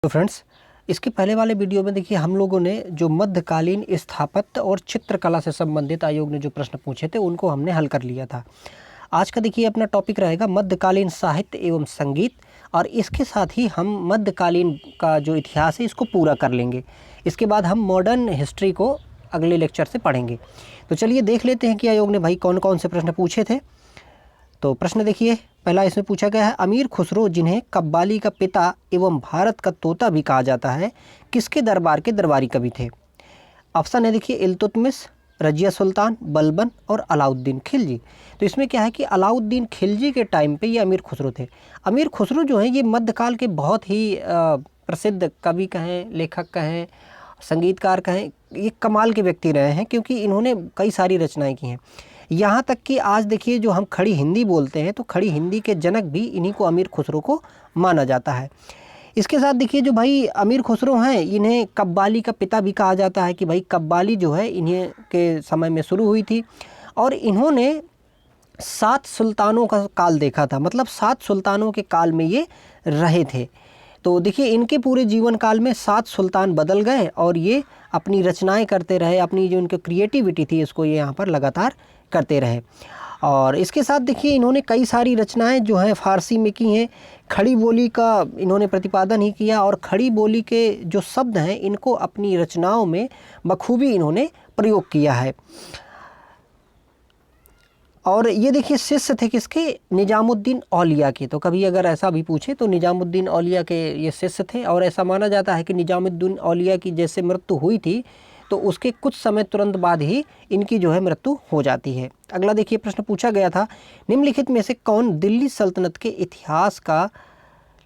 तो फ्रेंड्स, इसके पहले वाले वीडियो में देखिए हम लोगों ने जो मध्यकालीन स्थापत्य और चित्रकला से संबंधित आयोग ने जो प्रश्न पूछे थे उनको हमने हल कर लिया था। आज का देखिए अपना टॉपिक रहेगा मध्यकालीन साहित्य एवं संगीत, और इसके साथ ही हम मध्यकालीन का जो इतिहास है इसको पूरा कर लेंगे। इसके बाद हम मॉडर्न हिस्ट्री को अगले लेक्चर से पढ़ेंगे। तो चलिए देख लेते हैं कि आयोग ने भाई कौन कौन से प्रश्न पूछे थे। तो प्रश्न देखिए, पहला इसमें पूछा गया है, अमीर खुसरो जिन्हें कव्वाली का पिता एवं भारत का तोता भी कहा जाता है, किसके दरबार के दरबारी कवि थे? ऑप्शन है देखिए इल्तुतमिश, रजिया सुल्तान, बलबन और अलाउद्दीन खिलजी। तो इसमें क्या है कि अलाउद्दीन खिलजी के टाइम पे ये अमीर खुसरो थे। अमीर खुसरो जो है ये मध्यकाल के बहुत ही प्रसिद्ध कवि कहें, लेखक कहें, संगीतकार कहें, ये कमाल के व्यक्ति रहे हैं क्योंकि इन्होंने कई सारी रचनाएं की हैं। यहाँ तक कि आज देखिए जो हम खड़ी हिंदी बोलते हैं तो खड़ी हिंदी के जनक भी इन्हीं को अमीर खुसरो को माना जाता है। इसके साथ देखिए जो भाई अमीर खुसरो हैं इन्हें कव्वाली का पिता भी कहा जाता है कि भाई कव्वाली जो है इन्हीं के समय में शुरू हुई थी, और इन्होंने 7 सुल्तानों का काल देखा था, मतलब 7 सुल्तानों के काल में ये रहे थे। तो देखिए इनके पूरे जीवन काल में 7 सुल्तान बदल गए और ये अपनी रचनाएं करते रहे, अपनी जो इनकी क्रिएटिविटी थी इसको ये यहाँ पर लगातार करते रहे। और इसके साथ देखिए इन्होंने कई सारी रचनाएं जो हैं फ़ारसी में की हैं। खड़ी बोली का इन्होंने प्रतिपादन ही किया और खड़ी बोली के जो शब्द हैं इनको अपनी रचनाओं में बखूबी इन्होंने प्रयोग किया है। और ये देखिए शिष्य थे किसके? निजामुद्दीन औलिया के। तो कभी अगर ऐसा भी पूछे तो निजामुद्दीन औलिया के ये शिष्य थे, और ऐसा माना जाता है कि निजामुद्दीन औलिया की जैसे मृत्यु हुई थी तो उसके कुछ समय तुरंत बाद ही इनकी जो है मृत्यु हो जाती है। अगला देखिए प्रश्न पूछा गया था, निम्नलिखित में से कौन दिल्ली सल्तनत के इतिहास का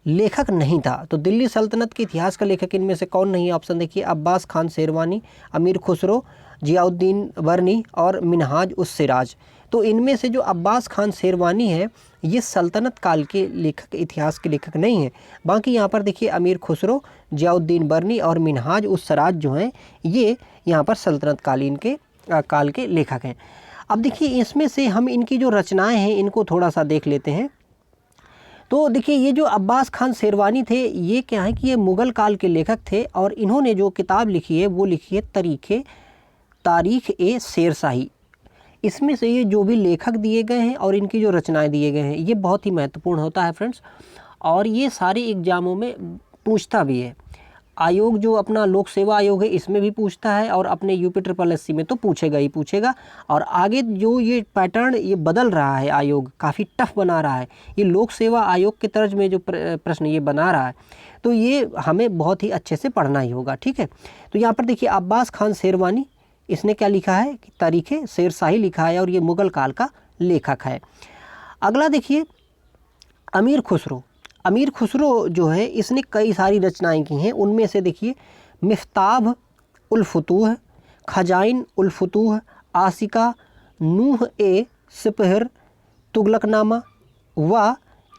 लेखक नहीं था? तो दिल्ली सल्तनत के इतिहास का लेखक इनमें से कौन नहीं है? ऑप्शन देखिए अब्बास खान शेरवानी, अमीर खुसरो, जियाउद्दीन बरनी और मिनहाज उस सिराज। तो इनमें से जो अब्बास खान शेरवानी है ये सल्तनत काल के लेखक, इतिहास के लेखक नहीं है। बाकी यहाँ पर देखिए अमीर खुसरो, जियाउद्दीन बरनी और मिनहाज उस सिराज जो हैं ये यहाँ पर सल्तनत कालीन के काल के लेखक हैं। अब देखिए इसमें से हम इनकी जो रचनाएं हैं इनको थोड़ा सा देख लेते हैं। तो देखिए ये जो अब्बास खान शेरवानी थे ये क्या है कि ये मुग़ल काल के लेखक थे, और इन्होंने जो किताब लिखी है वो लिखी है तारीख़ ए शेरशाही। इसमें से ये जो भी लेखक दिए गए हैं और इनकी जो रचनाएं दिए गए हैं ये बहुत ही महत्वपूर्ण होता है फ्रेंड्स, और ये सारे एग्जामों में पूछता भी है। आयोग जो अपना लोक सेवा आयोग है इसमें भी पूछता है, और अपने UPSSC में तो पूछेगा ही पूछेगा। और आगे जो ये पैटर्न ये बदल रहा है, आयोग काफ़ी टफ बना रहा है, ये लोक सेवा आयोग के तर्ज में जो प्रश्न ये बना रहा है तो ये हमें बहुत ही अच्छे से पढ़ना ही होगा, ठीक है। तो यहाँ पर देखिए अब्बास खान शेरवानी, इसने क्या लिखा है कि तारीख़ शेरशाही लिखा है, और ये मुग़ल काल का लेखक है। अगला देखिए अमीर खुसरो। अमीर खुसरो जो है इसने कई सारी रचनाएं की हैं, उनमें से देखिए मिफ्ताह उल फुतूह, खजाइन उल फुतूह, आसिका, नूह ए सिपहर, तुगलकनामा व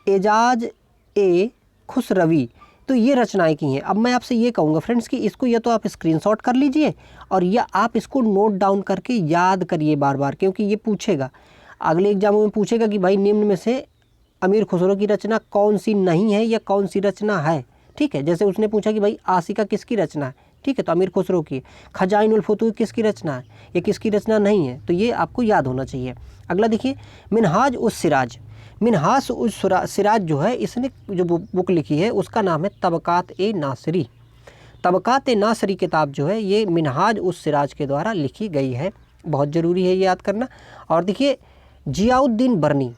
एजाज ए खुसरवी, तो ये रचनाएं की हैं। अब मैं आपसे ये कहूँगा फ्रेंड्स कि इसको या तो आप स्क्रीनशॉट कर लीजिए और या आप इसको नोट डाउन करके याद करिए बार बार, क्योंकि ये पूछेगा अगले एग्जामों में पूछेगा कि भाई निम्न में से अमीर खुसरो की रचना कौन सी नहीं है या कौन सी रचना है, ठीक है। जैसे उसने पूछा कि भाई आसिका किसकी रचना है, ठीक है, तो अमीर खुसरो की। खजाइन उल फुतूह किसकी रचना है, ये किसकी रचना नहीं है, तो ये आपको याद होना चाहिए। अगला देखिए मिनहाज उस सिराज। मिनहाज उस सिराज जो है इसने जो बुक लिखी है उसका नाम है तबकात ए नासरी। तबकात ए नासरी किताब जो है ये मिनहाज उस सिराज के द्वारा लिखी गई है, बहुत ज़रूरी है ये याद करना। और देखिए जियाउद्दीन बरनी।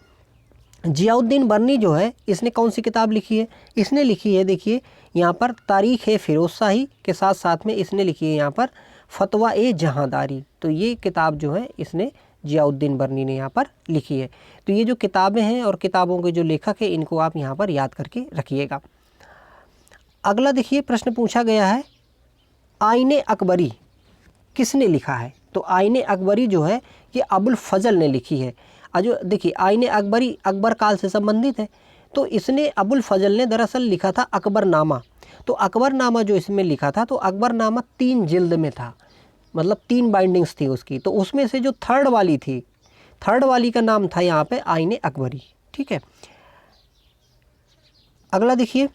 जियाउद्दीन बरनी जो है इसने कौन सी किताब लिखी है? इसने लिखी है देखिए यहाँ पर तारीख़ ए फ़िरोज़शाही के साथ साथ में इसने लिखी है यहाँ पर फतवा ए जहांदारी। तो ये किताब जो है इसने जियाउद्दीन बरनी ने यहाँ पर लिखी है। तो ये जो किताबें हैं और किताबों के जो लेखक हैं इनको आप यहाँ पर याद करके रखिएगा। अगला देखिए प्रश्न पूछा गया है, आईने अकबरी किसने लिखा है? तो आईने अकबरी जो है ये अबुल फजल ने लिखी है। जो देखिए आईने अकबरी अकबर काल से संबंधित है, तो इसने अबुल फजल ने दरअसल लिखा था अकबरनामा। तो अकबरनामा जो इसमें लिखा था तो अकबरनामा 3 जिल्द में था, मतलब 3 बाइंडिंग्स थी उसकी। तो उसमें से जो थर्ड वाली थी, थर्ड वाली का नाम था यहाँ पे आईने अकबरी, ठीक है। अगला देखिए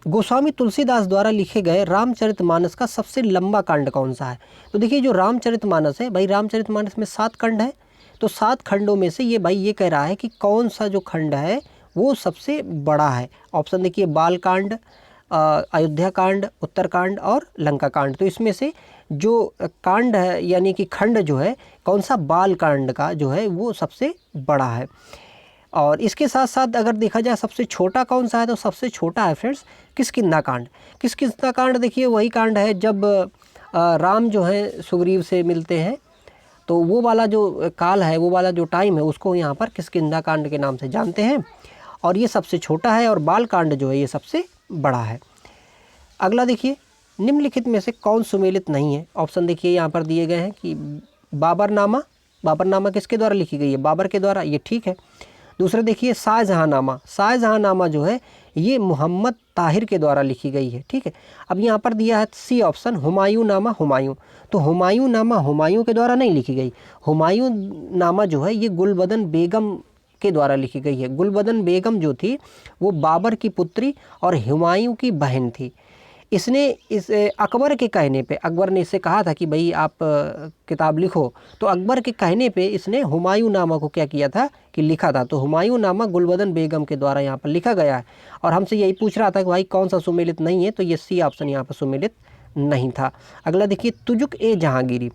गोस्वामी तुलसीदास द्वारा लिखे गए रामचरितमानस का सबसे लंबा कांड कौन सा है? तो देखिए जो रामचरितमानस है भाई, रामचरितमानस में 7 खंड है, तो 7 खंडों में से ये भाई ये कह रहा है कि कौन सा जो खंड है वो सबसे बड़ा है। ऑप्शन देखिए, बालकांड, अयोध्या कांड, उत्तरकांड और लंका कांड। तो इसमें से जो कांड है यानी कि खंड जो है कौन सा, बालकांड का जो है वो सबसे बड़ा है। और इसके साथ साथ अगर देखा जाए सबसे छोटा कौन सा है, तो सबसे छोटा है फ्रेंड्स किष्किंधा कांड। किष्किंधा कांड देखिए वही कांड है जब राम जो है सुग्रीव से मिलते हैं, तो वो वाला जो काल है, वो वाला जो टाइम है, उसको यहाँ पर किष्किंधा कांड के नाम से जानते हैं। और ये सबसे छोटा है, और बाल कांड जो है ये सबसे बड़ा है। अगला देखिए, निम्नलिखित में से कौन सुमेलित नहीं है? ऑप्शन देखिए यहाँ पर दिए गए हैं कि बाबरनामा। बाबरनामा किसके द्वारा लिखी गई है? बाबर के द्वारा, ये ठीक है। दूसरा देखिए, शाहजहाँनामा। शाहजहाँनामा जो है ये मोहम्मद ताहिर के द्वारा लिखी गई है, ठीक है। अब यहाँ पर दिया है सी ऑप्शन, हुमायूं नामा हुमायूं। तो हुमायूं नामा हुमायूं के द्वारा नहीं लिखी गई। हुमायूं नामा जो है ये गुलबदन बेगम के द्वारा लिखी गई है। गुलबदन बेगम जो थी वो बाबर की पुत्री और हुमायूं की बहन थी। इसने इस अकबर के कहने पे, अकबर ने इससे कहा था कि भाई आप किताब लिखो, तो अकबर के कहने पे इसने हुमायूं नामा को क्या किया था कि लिखा था। तो हुमायूं नामा गुलबदन बेगम के द्वारा यहाँ पर लिखा गया है। और हमसे यही पूछ रहा था कि भाई कौन सा सुमेलित नहीं है, तो ये सी ऑप्शन यहाँ पर सुमेलित नहीं था। अगला देखिए, तुजुक ए जहांगीरी।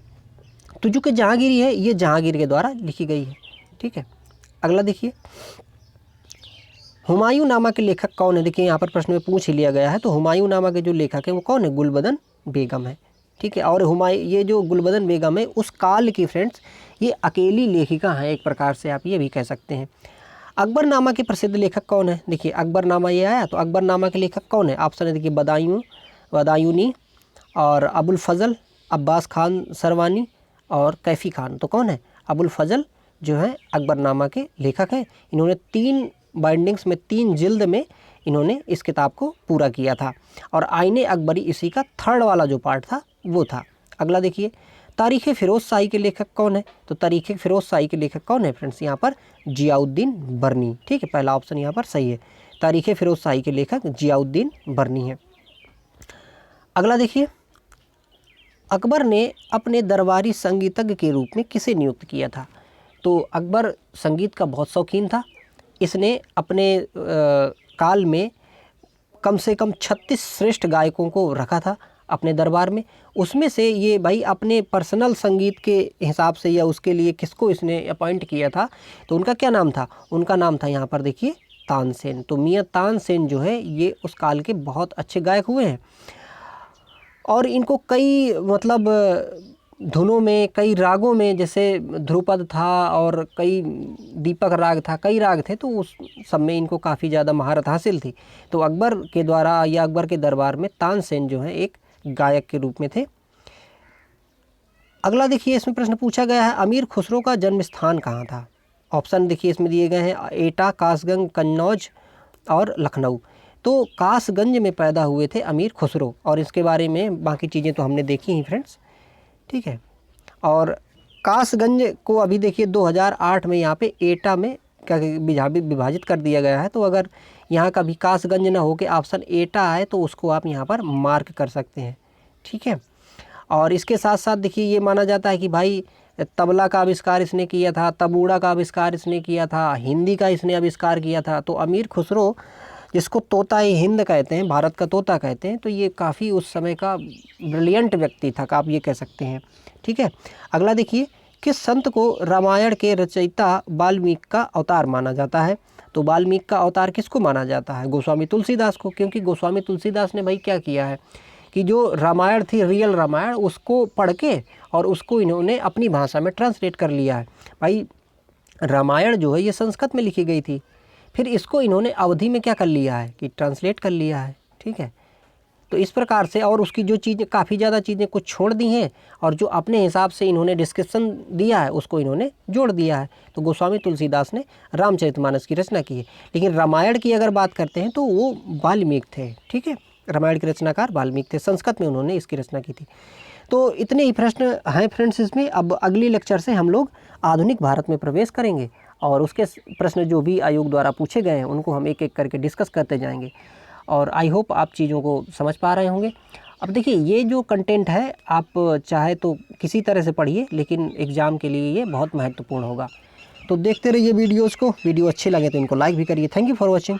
तुजुक ए जहांगीरी है, ये जहांगीर के द्वारा लिखी गई है, ठीक है। अगला देखिए, हुमायूं नामा के लेखक कौन है? देखिए यहाँ पर प्रश्न में पूछ ही लिया गया है। तो हुमायूं नामा के जो लेखक हैं वो कौन है? गुलबदन बेगम है, ठीक है। और ये जो गुलबदन बेगम है उस काल की फ्रेंड्स ये अकेली लेखिका हैं, एक प्रकार से आप ये भी कह सकते हैं। अकबरनामा के प्रसिद्ध लेखक कौन है? देखिए अकबरनामा ये आया, तो अकबरनामा के लेखक कौन है? ऑप्शन है देखिए, बदायूनी और अबुल फजल, अब्बास खान सरवानी और कैफ़ी खान। तो कौन है? अबुल फजल जो है अकबरनामा के लेखक हैं। इन्होंने 3 बाइंडिंग्स में, 3 जिल्द में इन्होंने इस किताब को पूरा किया था। और आईने अकबरी इसी का 3rd वाला जो पार्ट था वो था। अगला देखिए, तारीख़ फ़िरोज़ शाही के लेखक कौन है? तो तारीख़ फ़िरोज़ शाही के लेखक कौन है फ्रेंड्स? यहाँ पर जियाउद्दीन बरनी, ठीक है। पहला ऑप्शन यहाँ पर सही है, तारीख़ फ़िरोज़ शाही के लेखक जियाउद्दीन बरनी है। अगला देखिए, अकबर ने अपने दरबारी संगीतज्ञ के रूप में किसे नियुक्त किया था? तो अकबर संगीत का बहुत शौकीन था। इसने अपने काल में कम से कम 36 श्रेष्ठ गायकों को रखा था अपने दरबार में। उसमें से ये भाई अपने पर्सनल संगीत के हिसाब से या उसके लिए किसको इसने अपॉइंट किया था, तो उनका क्या नाम था? उनका नाम था यहाँ पर देखिए तानसेन। तो मियाँ तानसेन जो है ये उस काल के बहुत अच्छे गायक हुए हैं। और इनको कई मतलब धुनों में, कई रागों में, जैसे ध्रुपद था और कई दीपक राग था, कई राग थे, तो उस सब में इनको काफ़ी ज़्यादा महारत हासिल थी। तो अकबर के द्वारा या अकबर के दरबार में तानसेन जो है एक गायक के रूप में थे। अगला देखिए, इसमें प्रश्न पूछा गया है, अमीर खुसरो का जन्म स्थान कहाँ था? ऑप्शन देखिए इसमें दिए गए हैं, एटा, कासगंज, कन्नौज और लखनऊ। तो कासगंज में पैदा हुए थे अमीर खुसरो, और इसके बारे में बाकी चीज़ें तो हमने देखी ही फ्रेंड्स, ठीक है। और कासगंज को अभी देखिए 2008 में यहाँ पे एटा में क्या विभाजित कर दिया गया है। तो अगर यहाँ का भी कासगंज ना हो के ऑप्शन एटा आए तो उसको आप यहाँ पर मार्क कर सकते हैं, ठीक है। और इसके साथ साथ देखिए ये माना जाता है कि भाई तबला का आविष्कार इसने किया था, तबूड़ा का आविष्कार इसने किया था, हिंदी का इसने आविष्कार किया था। तो अमीर खुसरो, जिसको तोता हिंद कहते हैं, भारत का तोता कहते हैं, तो ये काफ़ी उस समय का ब्रिलियंट व्यक्ति था, आप ये कह सकते हैं, ठीक है। अगला देखिए, किस संत को रामायण के रचयिता वाल्मीकि का अवतार माना जाता है? तो वाल्मीकि का अवतार किसको माना जाता है? गोस्वामी तुलसीदास को, क्योंकि गोस्वामी तुलसीदास ने भाई क्या किया है कि जो रामायण थी, रियल रामायण, उसको पढ़ के और उसको इन्होंने अपनी भाषा में ट्रांसलेट कर लिया है। भाई रामायण जो है ये संस्कृत में लिखी गई थी, फिर इसको इन्होंने अवधी में क्या कर लिया है कि ट्रांसलेट कर लिया है, ठीक है। तो इस प्रकार से, और उसकी जो चीज़ें काफ़ी ज़्यादा चीज़ें कुछ छोड़ दी हैं और जो अपने हिसाब से इन्होंने डिस्क्रिप्शन दिया है उसको इन्होंने जोड़ दिया है। तो गोस्वामी तुलसीदास ने रामचरितमानस की रचना की है। लेकिन रामायण की अगर बात करते हैं तो वो वाल्मीकि थे, ठीक है। रामायण के रचनाकार वाल्मीकि थे, संस्कृत में उन्होंने इसकी रचना की थी। तो इतने ही प्रश्न हैं फ्रेंड्स इसमें। अब अगली लेक्चर से हम लोग आधुनिक भारत में प्रवेश करेंगे और उसके प्रश्न जो भी आयोग द्वारा पूछे गए हैं उनको हम एक एक करके डिस्कस करते जाएंगे। और आई होप आप चीज़ों को समझ पा रहे होंगे। अब देखिए ये जो कंटेंट है आप चाहे तो किसी तरह से पढ़िए, लेकिन एग्ज़ाम के लिए ये बहुत महत्वपूर्ण होगा। तो देखते रहिए वीडियोज़ को, वीडियो अच्छे लगे तो इनको लाइक भी करिए। Thank you for watching.